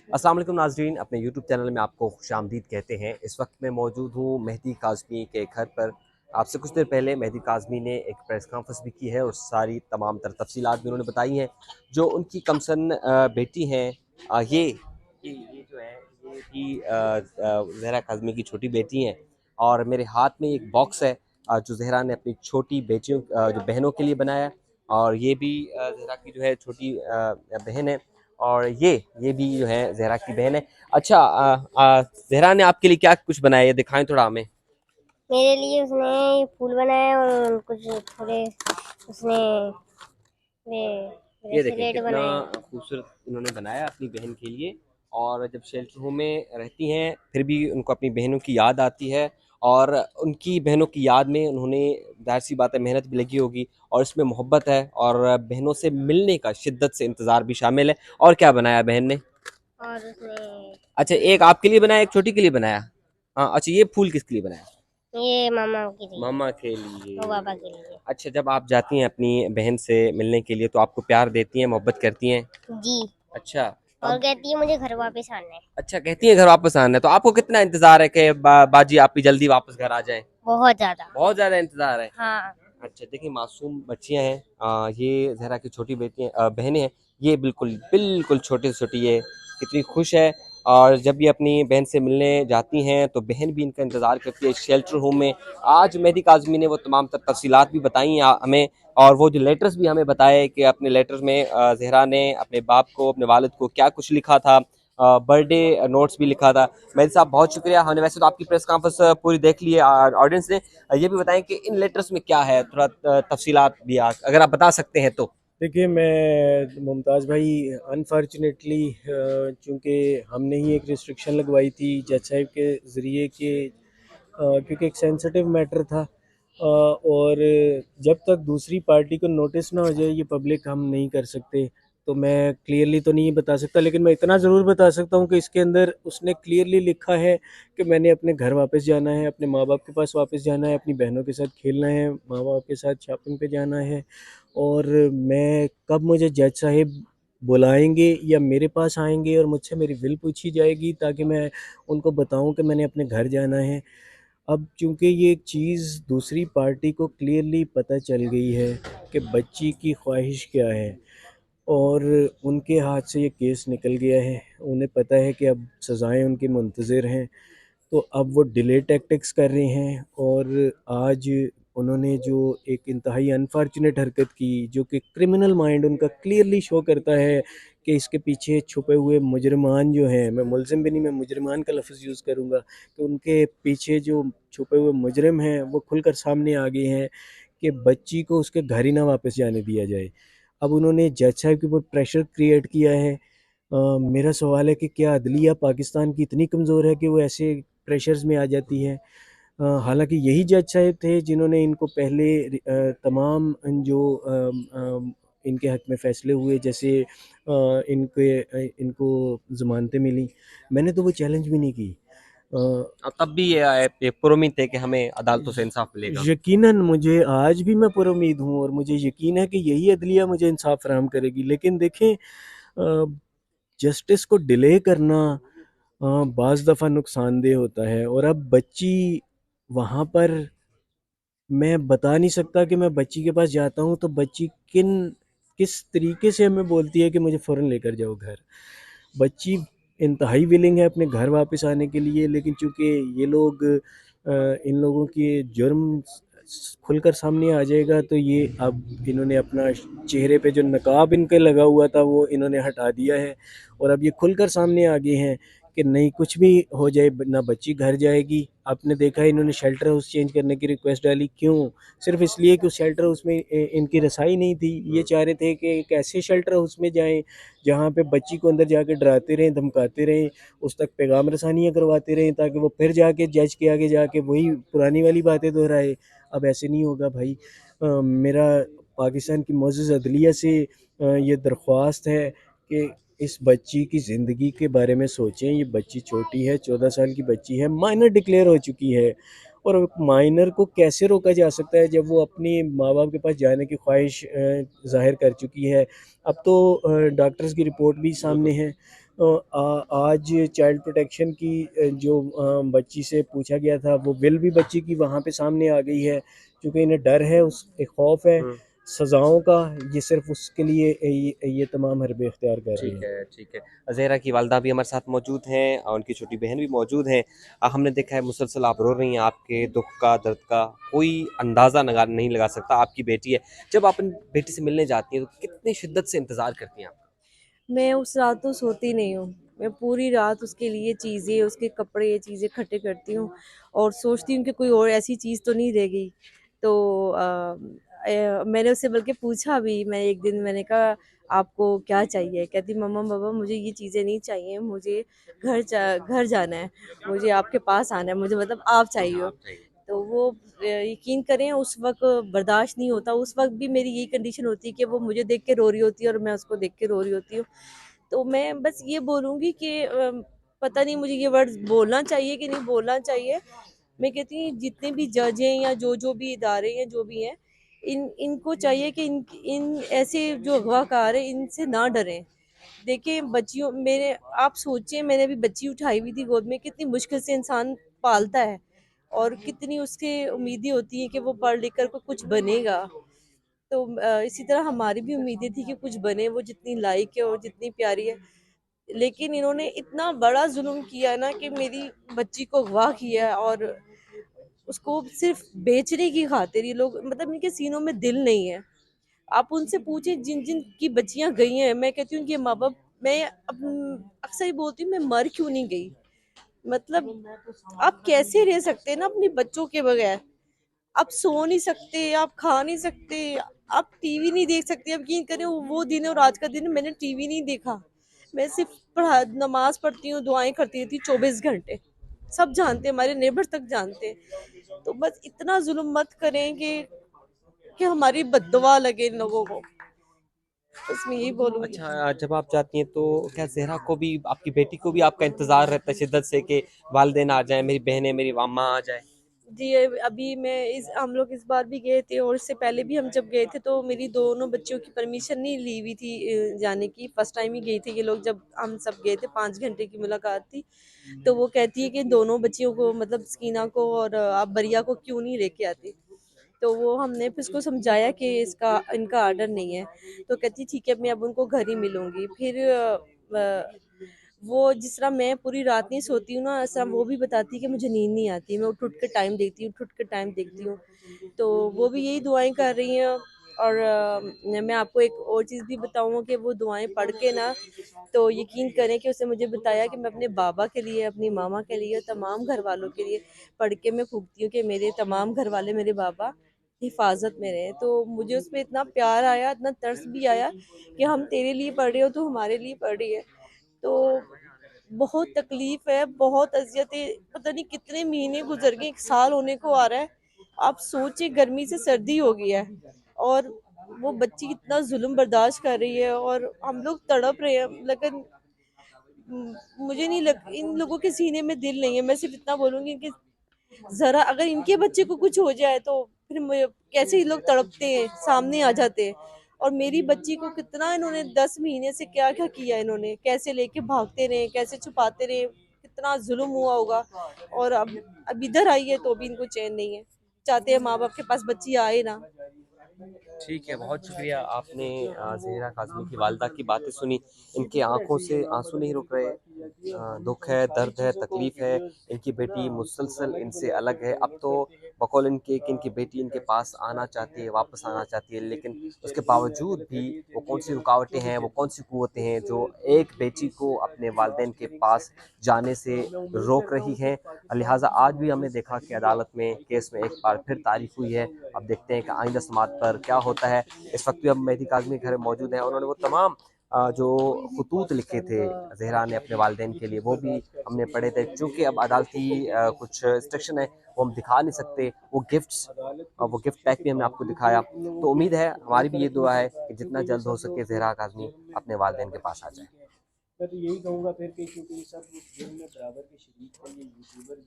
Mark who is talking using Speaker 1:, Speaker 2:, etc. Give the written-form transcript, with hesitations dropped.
Speaker 1: السلام علیکم ناظرین، اپنے یوٹیوب چینل میں آپ کو خوش آمدید کہتے ہیں۔ اس وقت میں موجود ہوں مہدی کاظمی کے گھر پر۔ آپ سے کچھ دیر پہلے مہدی کاظمی نے ایک پریس کانفرنس بھی کی ہے اور ساری تمام تر تفصیلات بھی انہوں نے بتائی ہیں۔ جو ان کی کمسن بیٹی ہیں، یہ جو ہے یہ بھی زہرا کاظمی کی چھوٹی بیٹی ہیں، اور میرے ہاتھ میں ایک باکس ہے جو زہرا نے اپنی چھوٹی بیٹیوں جو بہنوں کے لیے بنایا، اور یہ بھی زہرا کی جو ہے چھوٹی بہن ہے، اور یہ بھی جو ہے زہرا کی بہن ہے۔ اچھا، زہرا نے آپ کے لیے کیا کچھ بنایا ہے، دکھائیں تھوڑا ہمیں۔
Speaker 2: میرے لیے اس نے پھول بنائے اور کچھ تھوڑے اس نے
Speaker 1: یہ دیکھیں
Speaker 2: بریسلیٹ
Speaker 1: کتنا
Speaker 2: بنائے۔
Speaker 1: خوبصورت انہوں نے بنایا اپنی بہن کے لیے، اور جب شیلٹر ہوم میں رہتی ہیں پھر بھی ان کو اپنی بہنوں کی یاد آتی ہے، اور ان کی بہنوں کی یاد میں انہوں نے ظاہر سی بات ہے محنت بھی لگی ہوگی، اور اس میں محبت ہے، اور بہنوں سے ملنے کا شدت سے انتظار بھی شامل ہے۔ اور کیا بنایا بہن نے؟
Speaker 2: اور اس نے
Speaker 1: اچھا، ایک آپ کے لیے بنایا، ایک چھوٹی کے لیے بنایا۔ ہاں اچھا، یہ پھول کس کے لیے بنایا؟
Speaker 2: یہ ماما کے لیے
Speaker 1: ماما کے لیے۔
Speaker 2: اور بابا کے لیے۔
Speaker 1: اچھا، جب آپ جاتی ہیں اپنی بہن سے ملنے کے لیے تو آپ کو پیار دیتی ہیں، محبت کرتی ہیں؟
Speaker 2: جی،
Speaker 1: اچھا
Speaker 2: اور کہتی ہے مجھے گھر واپس آنا ہے۔
Speaker 1: اچھا، کہتی ہیں گھر واپس آنا ہے، تو آپ کو کتنا انتظار ہے کہ باجی آپ بھی جلدی واپس گھر آ جائیں؟
Speaker 2: بہت زیادہ۔
Speaker 1: بہت زیادہ انتظار ہے۔
Speaker 2: ہاں،
Speaker 1: اچھا دیکھیں، معصوم بچیاں ہیں، یہ زہرا کی چھوٹی بیٹیاں بہنیں ہیں، یہ بالکل بالکل چھوٹی سے چھوٹی، یہ کتنی خوش ہے، اور جب یہ اپنی بہن سے ملنے جاتی ہیں تو بہن بھی ان کا انتظار کرتی ہے شیلٹر ہوم میں۔ آج مہدی کاظمی نے وہ تمام تفصیلات بھی بتائیں ہمیں، اور وہ جو لیٹرز بھی ہمیں بتائے کہ اپنے لیٹرز میں زہرا نے اپنے باپ کو، اپنے والد کو کیا کچھ لکھا تھا، برتھ ڈے نوٹس بھی لکھا تھا۔ مہدی صاحب بہت شکریہ، ہم نے ویسے تو آپ کی پریس کانفرنس پوری دیکھ لی ہے آڈینس نے، یہ بھی بتائیں کہ ان لیٹرز میں کیا ہے، تھوڑا تفصیلات بھی اگر آپ بتا سکتے ہیں تو۔
Speaker 3: دیکھیے، میں ممتاز بھائی انفارچونیٹلی چونکہ ہم نے ہی ایک ریسٹرکشن لگوائی تھی جج صاحب کے ذریعے کہ کیونکہ ایک سینسٹیو میٹر تھا، اور جب تک دوسری پارٹی کو نوٹس نہ ہو جائے یہ پبلک ہم نہیں کر سکتے، تو میں کلیئرلی تو نہیں بتا سکتا، لیکن میں اتنا ضرور بتا سکتا ہوں کہ اس کے اندر اس نے کلیئرلی لکھا ہے کہ میں نے اپنے گھر واپس جانا ہے، اپنے ماں باپ کے پاس واپس جانا ہے، اپنی بہنوں کے ساتھ کھیلنا ہے، ماں باپ کے ساتھ شاپنگ پہ جانا ہے، اور میں کب مجھے جج صاحب بلائیں گے یا میرے پاس آئیں گے اور مجھ سے میری ول پوچھی جائے گی تاکہ میں ان کو بتاؤں کہ میں نے اپنے گھر جانا ہے۔ اب چونکہ یہ ایک چیز دوسری پارٹی کو کلیئرلی پتہ چل گئی ہے کہ بچی کی خواہش کیا ہے، اور ان کے ہاتھ سے یہ کیس نکل گیا ہے، انہیں پتہ ہے کہ اب سزائیں ان کی منتظر ہیں، تو اب وہ ڈیلے ٹیکٹکس کر رہے ہیں، اور آج انہوں نے جو ایک انتہائی انفارچونیٹ حرکت کی جو کہ کرمنل مائنڈ ان کا کلیئرلی شو کرتا ہے کہ اس کے پیچھے چھپے ہوئے مجرمان جو ہیں، میں ملزم بھی نہیں، میں مجرمان کا لفظ یوز کروں گا، کہ ان کے پیچھے جو چھپے ہوئے مجرم ہیں وہ کھل کر سامنے آ گئے ہیں کہ بچی کو اس کے گھر ہی نہ واپس جانے دیا جائے۔ اب انہوں نے جج صاحب کے اوپر پریشر کریٹ کیا ہے۔ میرا سوال ہے کہ کیا عدلیہ پاکستان کی اتنی کمزور ہے کہ وہ ایسے پریشرز میں آ جاتی ہے؟ حالانکہ یہی جج صاحب تھے جنہوں نے ان کو پہلے تمام جو ان کے حق میں فیصلے ہوئے، جیسے ان کو ضمانتیں ملی، میں نے تو وہ چیلنج بھی نہیں کی۔
Speaker 1: تب بھی یہ پر امید تھے کہ ہمیں عدالتوں سے انصاف ملے گا۔
Speaker 3: یقیناً مجھے آج بھی میں پر امید ہوں، اور مجھے یقین ہے کہ یہی عدلیہ مجھے انصاف فراہم کرے گی، لیکن دیکھیں جسٹس کو ڈیلے کرنا بعض دفعہ نقصان دہ ہوتا ہے، اور اب بچی وہاں پر، میں بتا نہیں سکتا کہ میں بچی کے پاس جاتا ہوں تو بچی کس طریقے سے ہمیں بولتی ہے کہ مجھے فوراً لے کر جاؤ گھر۔ بچی انتہائی ویلنگ ہے اپنے گھر واپس آنے کے لیے، لیکن چونکہ یہ لوگ ان لوگوں کی جرم کھل کر سامنے آ جائے گا تو یہ اب انہوں نے اپنا چہرے پہ جو نقاب ان کے لگا ہوا تھا وہ انہوں نے ہٹا دیا ہے، اور اب یہ کھل کر سامنے آ گئے ہیں کہ نہیں، کچھ بھی ہو جائے نہ بچی گھر جائے گی۔ آپ نے دیکھا انہوں نے شیلٹر ہاؤس چینج کرنے کی ریکویسٹ ڈالی، کیوں؟ صرف اس لیے کہ اس شیلٹر ہاؤس میں ان کی رسائی نہیں تھی، یہ چاہ رہے تھے کہ ایک ایسے شیلٹر ہاؤس میں جائیں جہاں پہ بچی کو اندر جا کے ڈراتے رہیں، دھمکاتے رہیں، اس تک پیغام رسانیاں کرواتے رہیں تاکہ وہ پھر جا کے جج کے آگے جا کے وہی پرانی والی باتیں دہرائے۔ اب ایسے نہیں ہوگا بھائی۔ میرا پاکستان کی معزز عدلیہ سے یہ درخواست ہے کہ اس بچی کی زندگی کے بارے میں سوچیں۔ یہ بچی چھوٹی ہے، 14 سال کی بچی ہے، مائنر ڈکلیئر ہو چکی ہے، اور مائنر کو کیسے روکا جا سکتا ہے جب وہ اپنی ماں باپ کے پاس جانے کی خواہش ظاہر کر چکی ہے. اب تو ڈاکٹرز کی رپورٹ بھی سامنے ہے. آج چائلڈ پروٹیکشن کی جو بچی سے پوچھا گیا تھا وہ ول بھی بچی کی وہاں پہ سامنے آ گئی ہے، کیونکہ انہیں ڈر ہے، اس ایک خوف ہے سزاؤں کا. یہ صرف اس کے لیے یہ تمام حربے اختیار کر رہی
Speaker 1: ٹھیک
Speaker 3: ہیں.
Speaker 1: ہے ٹھیک ہے. زہرا کی والدہ بھی ہمارے ساتھ موجود ہیں اور ان کی چھوٹی بہن بھی موجود ہیں. ہم نے دیکھا ہے مسلسل آپ رو رہی ہیں، آپ کے دکھ کا درد کا کوئی اندازہ نہیں لگا سکتا. آپ کی بیٹی ہے، جب آپ اپنی بیٹی سے ملنے جاتی ہیں تو کتنی شدت سے انتظار کرتی ہیں آپ؟
Speaker 4: میں اس رات تو سوتی نہیں ہوں، میں پوری رات اس کے لیے چیزیں، اس کے کپڑے، یہ چیزیں اکٹھے کرتی ہوں اور سوچتی ہوں کہ کوئی اور ایسی چیز تو نہیں رہ گئی. تو میں نے اس سے بلکہ پوچھا بھی، میں ایک دن میں نے کہا آپ کو کیا چاہیے؟ کہتی مما بابا مجھے یہ چیزیں نہیں چاہیے، مجھے گھر جانا ہے، مجھے آپ کے پاس آنا ہے، مجھے مطلب آپ چاہیے ہو. تو وہ یقین کریں اس وقت برداشت نہیں ہوتا. اس وقت بھی میری یہی کنڈیشن ہوتی ہے کہ وہ مجھے دیکھ کے رو رہی ہوتی ہے اور میں اس کو دیکھ کے رو رہی ہوتی ہوں. تو میں بس یہ بولوں گی کہ پتہ نہیں مجھے یہ ورڈ بولنا چاہیے کہ نہیں بولنا چاہیے. میں کہتی ہوں جتنے بھی جج ہیں یا جو بھی ادارے ہیں جو بھی ہیں، ان کو چاہیے کہ ان ایسے جو اغوا کار ہیں ان سے نہ ڈریں. دیکھیں بچیوں، آپ سوچیں میں نے ابھی بچی اٹھائی ہوئی تھی گود میں، کتنی مشکل سے انسان پالتا ہے اور کتنی اس کے امیدیں ہوتی ہیں کہ وہ پڑھ لکھ کر کچھ بنے گا. تو اسی طرح ہماری بھی امیدیں تھی کہ کچھ بنے، وہ جتنی لائق ہے اور جتنی پیاری ہے. لیکن انہوں نے اتنا بڑا ظلم کیا نا کہ میری بچی کو اغوا کیا اور اس کو صرف بیچنے کی خاطر یہ لوگ، مطلب ان کے سینوں میں دل نہیں ہے. آپ ان سے پوچھیں جن جن کی بچیاں گئی ہیں، میں کہتی ہوں کہ ماں باپ، میں اکثر ہی بولتی ہوں میں مر کیوں نہیں گئی. مطلب آپ کیسے رہ سکتے ہیں نا اپنی بچوں کے بغیر؟ آپ سو نہیں سکتے، آپ کھا نہیں سکتے، آپ ٹی وی نہیں دیکھ سکتے. اب یقین کریں وہ دن اور آج کا دن میں نے ٹی وی نہیں دیکھا. میں صرف نماز پڑھتی ہوں، دعائیں کرتی رہتی ہوں 24 گھنٹے. سب جانتے ہیں، ہمارے نیبر تک جانتے ہیں. تو بس اتنا ظلم مت کریں کہ ہماری بد دعا لگے ان لوگوں کو. بس میں یہی بولوں گی.
Speaker 1: اچھا، جب آپ جاتی ہیں تو کیا زہرا کو بھی، آپ کی بیٹی کو بھی آپ کا انتظار رہتا ہے شدت سے کہ والدین آ جائیں، میری بہنیں، میری ماں آ جائیں؟
Speaker 4: جی ابھی ہم لوگ اس بار بھی گئے تھے اور اس سے پہلے بھی ہم جب گئے تھے تو میری دونوں بچیوں کی پرمیشن نہیں لی ہوئی تھی جانے کی. فرسٹ ٹائم ہی گئی تھی یہ لوگ. جب ہم سب گئے تھے 5 گھنٹے کی ملاقات تھی. تو وہ کہتی ہے کہ دونوں بچیوں کو، مطلب سکینہ کو اور آپ بریہ کو کیوں نہیں لے کے آتی. تو وہ ہم نے پھر اس کو سمجھایا کہ ان کا آرڈر نہیں ہے. تو کہتی ٹھیک ہے میں اب ان کو گھر ہی ملوں گی. پھر وہ جس طرح میں پوری رات نہیں سوتی ہوں نا، ایسا وہ بھی بتاتی کہ مجھے نیند نہیں آتی، میں اٹھ کے ٹائم دیکھتی ہوں. تو وہ بھی یہی دعائیں کر رہی ہیں. اور میں آپ کو ایک اور چیز بھی بتاؤں کہ وہ دعائیں پڑھ کے نا، تو یقین کریں کہ اس نے مجھے بتایا کہ میں اپنے بابا کے لیے، اپنی ماما کے لیے، تمام گھر والوں کے لیے پڑھ کے میں پھونکتی ہوں کہ میرے تمام گھر والے، میرے بابا حفاظت میں رہے. تو مجھے اس پہ اتنا پیار آیا، اتنا ترس بھی آیا کہ ہم تیرے لیے پڑھ رہے ہو تو ہمارے لیے پڑھ رہی ہے. تو بہت تکلیف ہے، بہت اذیتیں، پتہ نہیں کتنے مہینے گزر گئے، 1 سال ہونے کو آ رہا ہے. آپ سوچیں گرمی سے سردی ہو گئی ہے اور وہ بچی اتنا ظلم برداشت کر رہی ہے اور ہم لوگ تڑپ رہے ہیں. لیکن مجھے نہیں ان لوگوں کے سینے میں دل نہیں ہے. میں صرف اتنا بولوں گی کہ ذرا اگر ان کے بچے کو کچھ ہو جائے تو پھر کیسے یہ لوگ تڑپتے ہیں، سامنے آ جاتے ہیں. اور میری بچی کو کتنا انہوں نے 10 مہینے سے کیا کیا انہوں نے، کیسے لے کے بھاگتے رہے، کیسے چھپاتے رہے، کتنا ظلم ہوا ہوگا. اور اب ادھر آئی ہے تو بھی ان کو چین نہیں ہے. چاہتے ہیں ماں باپ کے پاس بچی آئے نا.
Speaker 1: ٹھیک ہے، بہت شکریہ. آپ نے زہرا کاظمی کی والدہ کی باتیں سنی. ان کی آنکھوں سے آنسو نہیں رک رہے. دکھ ہے، درد ہے، تکلیف ہے. ان کی بیٹی مسلسل ان سے الگ ہے. اب تو بقول ان کے کہ ان کی بیٹی ان کے پاس آنا چاہتی ہے، واپس آنا چاہتی ہے، لیکن اس کے باوجود بھی وہ کون سی رکاوٹیں ہیں، وہ کون سی قوتیں ہیں جو ایک بیٹی کو اپنے والدین کے پاس جانے سے روک رہی ہیں. لہٰذا آج بھی ہم نے دیکھا کہ عدالت میں کیس میں ایک بار پھر تاریخ ہوئی ہے. اب دیکھتے ہیں کہ آئندہ سماعت پر کیا ہوتا ہے. اس وقت بھی ہم مہدی کاظمی گھر موجود ہیں. انہوں نے وہ تمام جو خطوط لکھے تھے زہرا نے اپنے والدین کے لیے، وہ بھی ہم نے پڑھے تھے. چونکہ اب عدالتی کچھ ریسٹرکشن ہے، وہ ہم دکھا نہیں سکتے. وہ گفٹ پیک بھی ہم نے آپ کو دکھایا. تو امید ہے، ہماری بھی یہ دعا ہے کہ جتنا جلد ہو سکے زہرا کاظمی اپنے والدین کے پاس آ جائے.
Speaker 3: میں تو یہی کہوں گا پھر کہ کیونکہ یہ سب جرم میں برابر کے شریک ہیں، یہ یوٹیوبر